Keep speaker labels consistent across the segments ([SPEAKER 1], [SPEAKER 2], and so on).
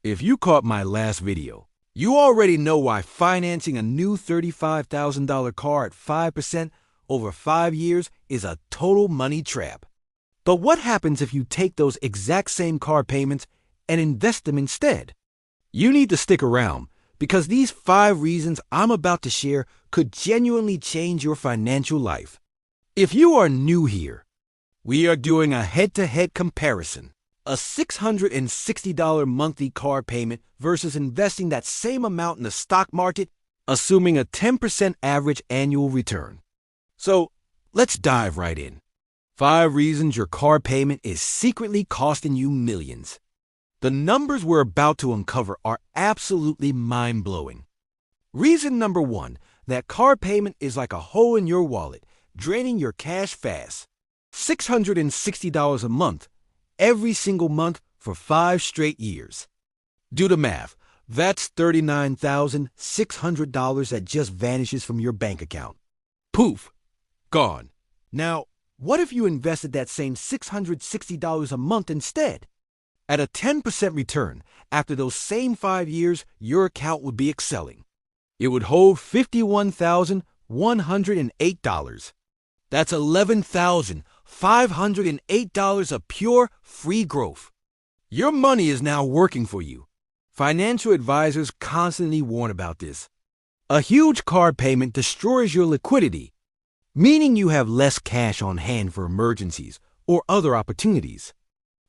[SPEAKER 1] If you caught my last video, you already know why financing a new $35,000 car at 5% over 5 years is a total money trap. But what happens if you take those exact same car payments and invest them instead? You need to stick around because these 5 reasons I'm about to share could genuinely change your financial life. If you are new here, we are doing a head-to-head comparison. A $660 monthly car payment versus investing that same amount in the stock market, assuming a 10% average annual return. So, let's dive right in. 5 reasons your car payment is secretly costing you millions. The numbers we're about to uncover are absolutely mind-blowing. Reason number 1, that car payment is like a hole in your wallet, draining your cash fast. $660 a month, every single month for 5 straight years. Do the math. That's $39,600 that just vanishes from your bank account. Poof, gone. Now, what if you invested that same $660 a month instead? At a 10% return, after those same 5 years, your account would be excelling. It would hold $51,108. That's $11,508 of pure free growth. Your money is now working for you. Financial advisors constantly warn about this. A huge car payment destroys your liquidity, meaning you have less cash on hand for emergencies or other opportunities.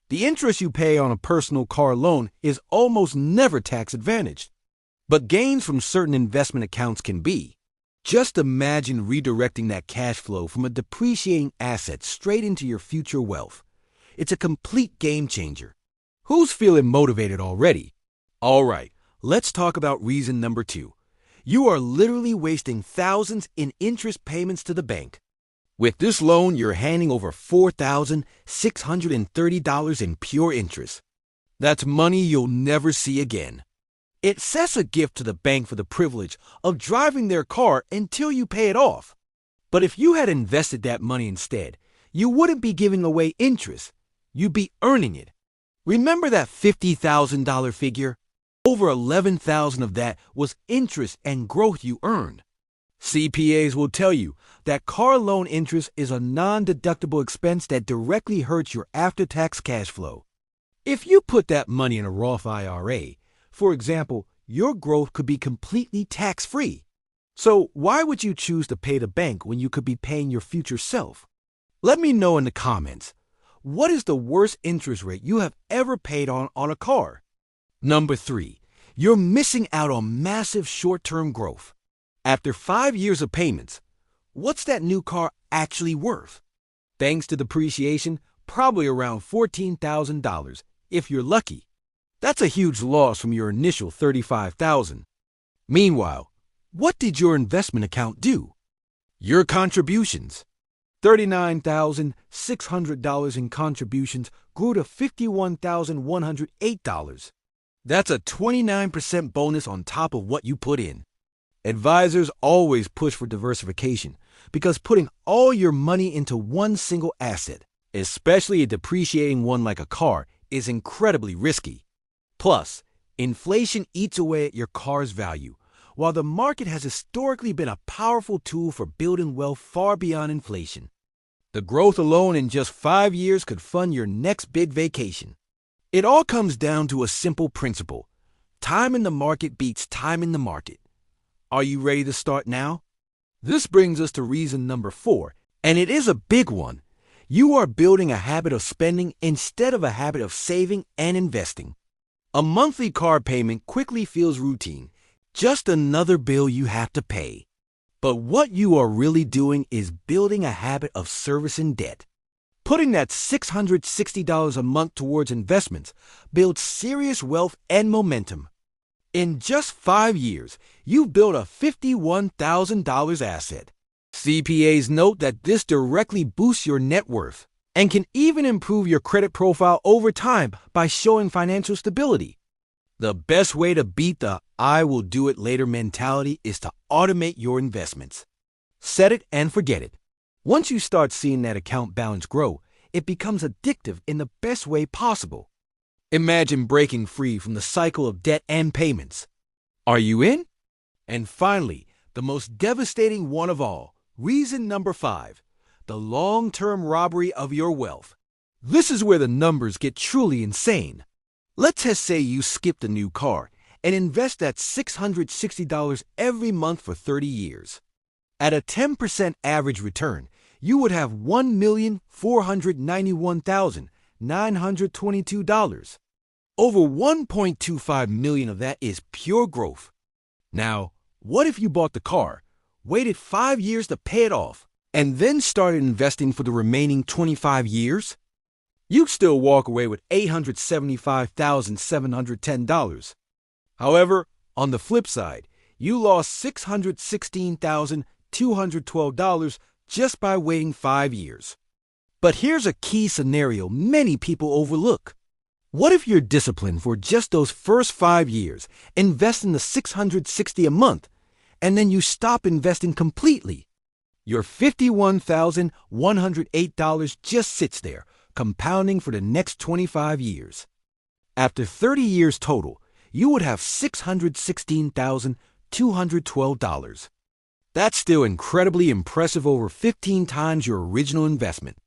[SPEAKER 1] The interest you pay on a personal car loan is almost never tax-advantaged, but gains from certain investment accounts can be. Just imagine redirecting that cash flow from a depreciating asset straight into your future wealth. It's a complete game changer. Who's feeling motivated already? All right, let's talk about reason number 2. You are literally wasting thousands in interest payments to the bank. With this loan, you're handing over $4,630 in pure interest. That's money you'll never see again. It sets a gift to the bank for the privilege of driving their car until you pay it off. But if you had invested that money instead, you wouldn't be giving away interest. You'd be earning it. Remember that $50,000 figure? Over $11,000 of that was interest and growth you earned. CPAs will tell you that car loan interest is a non-deductible expense that directly hurts your after-tax cash flow. If you put that money in a Roth IRA, for example, your growth could be completely tax-free. So why would you choose to pay the bank when you could be paying your future self? Let me know in the comments. What is the worst interest rate you have ever paid on a car? Number 3, you're missing out on massive short-term growth. After 5 years of payments, what's that new car actually worth? Thanks to depreciation, probably around $14,000 if you're lucky. That's a huge loss from your initial $35,000. Meanwhile, what did your investment account do? Your contributions. $39,600 in contributions grew to $51,108. That's a 29% bonus on top of what you put in. Advisors always push for diversification because putting all your money into one single asset, especially a depreciating one like a car, is incredibly risky. Plus, inflation eats away at your car's value, while the market has historically been a powerful tool for building wealth far beyond inflation. The growth alone in just 5 years could fund your next big vacation. It all comes down to a simple principle. Time in the market beats time in the market. Are you ready to start now? This brings us to reason number 4, and it is a big one. You are building a habit of spending instead of a habit of saving and investing. A monthly car payment quickly feels routine, just another bill you have to pay. But what you are really doing is building a habit of servicing debt. Putting that $660 a month towards investments builds serious wealth and momentum. In just 5 years, you've built a $51,000 asset. CPAs note that this directly boosts your net worth and can even improve your credit profile over time by showing financial stability. The best way to beat the "I will do it later" mentality is to automate your investments. Set it and forget it. Once you start seeing that account balance grow, it becomes addictive in the best way possible. Imagine breaking free from the cycle of debt and payments. Are you in? And finally, the most devastating one of all, reason number 5, the long-term robbery of your wealth. This is where the numbers get truly insane. Let's just say you skipped a new car and invest that $660 every month for 30 years. At a 10% average return, you would have $1,491,922. Over $1.25 million of that is pure growth. Now, what if you bought the car, waited 5 years to pay it off, and then started investing for the remaining 25 years? You'd still walk away with $875,710. However, on the flip side, you lost $616,212 just by waiting 5 years. But here's a key scenario many people overlook. What if you're disciplined for just those first 5 years, investing the $660 a month, and then you stop investing completely? Your $51,108 just sits there, compounding for the next 25 years. After 30 years total, you would have $616,212. That's still incredibly impressive, over 15 times your original investment.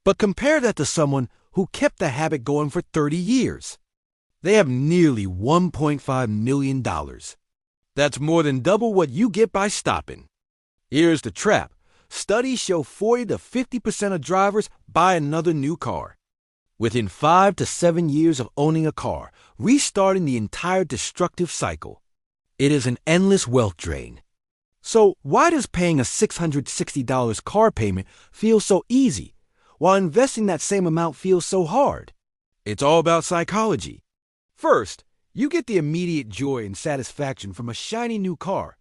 [SPEAKER 1] But compare that to someone who kept the habit going for 30 years. They have nearly $1.5 million. That's more than double what you get by stopping. Here's the trap. Studies show 40 to 50% of drivers buy another new car. Within 5 to 7 years of owning a car, restarting the entire destructive cycle. It is an endless wealth drain. So why does paying a $660 car payment feel so easy, while investing that same amount feels so hard? It's all about psychology. First, you get the immediate joy and satisfaction from a shiny new car,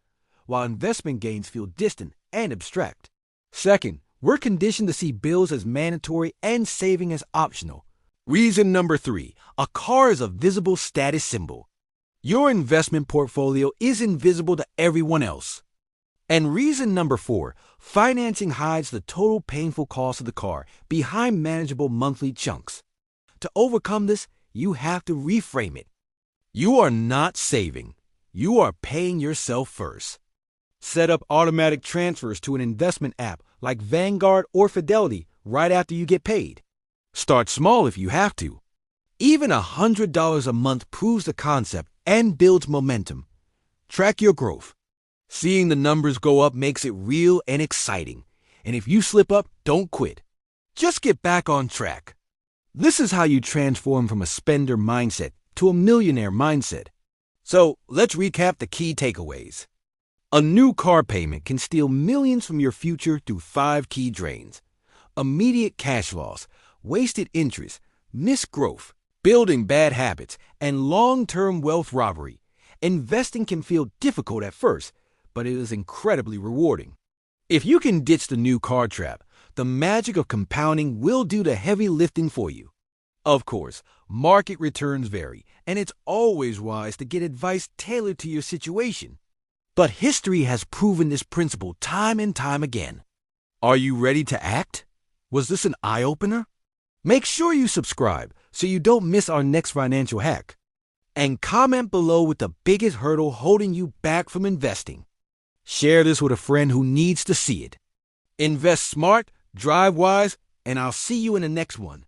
[SPEAKER 1] while investment gains feel distant and abstract. Second, we're conditioned to see bills as mandatory and saving as optional. Reason number 3, a car is a visible status symbol. Your investment portfolio is invisible to everyone else. And reason number 4, financing hides the total painful cost of the car behind manageable monthly chunks. To overcome this, you have to reframe it. You are not saving. You are paying yourself first. Set up automatic transfers to an investment app like Vanguard or Fidelity right after you get paid. Start small if you have to. Even $100 a month proves the concept and builds momentum. Track your growth. Seeing the numbers go up makes it real and exciting. And if you slip up, don't quit. Just get back on track. This is how you transform from a spender mindset to a millionaire mindset. So let's recap the key takeaways. A new car payment can steal millions from your future through 5 key drains: immediate cash loss, wasted interest, missed growth, building bad habits, and long-term wealth robbery. Investing can feel difficult at first, but it is incredibly rewarding. If you can ditch the new car trap, the magic of compounding will do the heavy lifting for you. Of course, market returns vary, and it's always wise to get advice tailored to your situation. But history has proven this principle time and time again. Are you ready to act? Was this an eye-opener? Make sure you subscribe so you don't miss our next financial hack. And comment below with the biggest hurdle holding you back from investing. Share this with a friend who needs to see it. Invest smart, drive wise, and I'll see you in the next one.